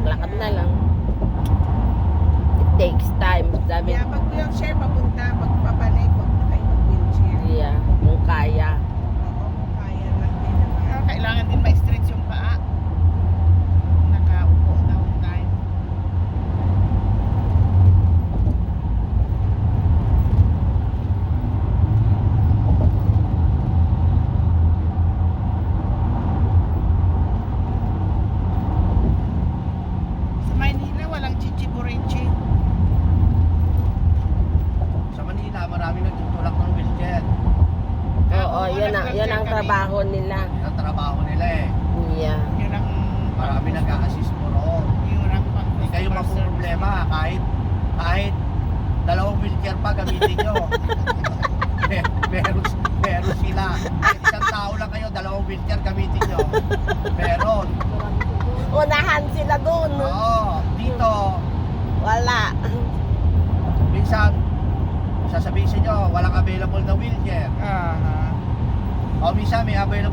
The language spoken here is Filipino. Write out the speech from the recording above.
maglakad na lang. It takes time. Sabi, Kaya pag wheelchair papunta, pagpapanay ko, kayo mag-wheelchair. yeah, kung kaya. Oo, kaya lang din naman. Kailangan din ma-stretch yung paa. Nakaupo daw time. Sa Maynila, walang chichi-burichi. Sa Manila, marami nagtutulak ng wheelchair. Oo, yun ang trabaho nila. Yan ang trabaho nila eh. Yeah. Yun ang Marami nag-a-assist mo roon. yun ang pang Hindi kayo mapuproblema kahit dalawang wheelchair pa gamitin nyo. meron sila. Kahit isang tao lang kayo, dalawang wheelchair gamitin nyo. Meron. Unahan sila doon. Oo. Dito, Wala. minsan, sasabihin sa inyo, walang available na wheelchair. Aha. O minsan may available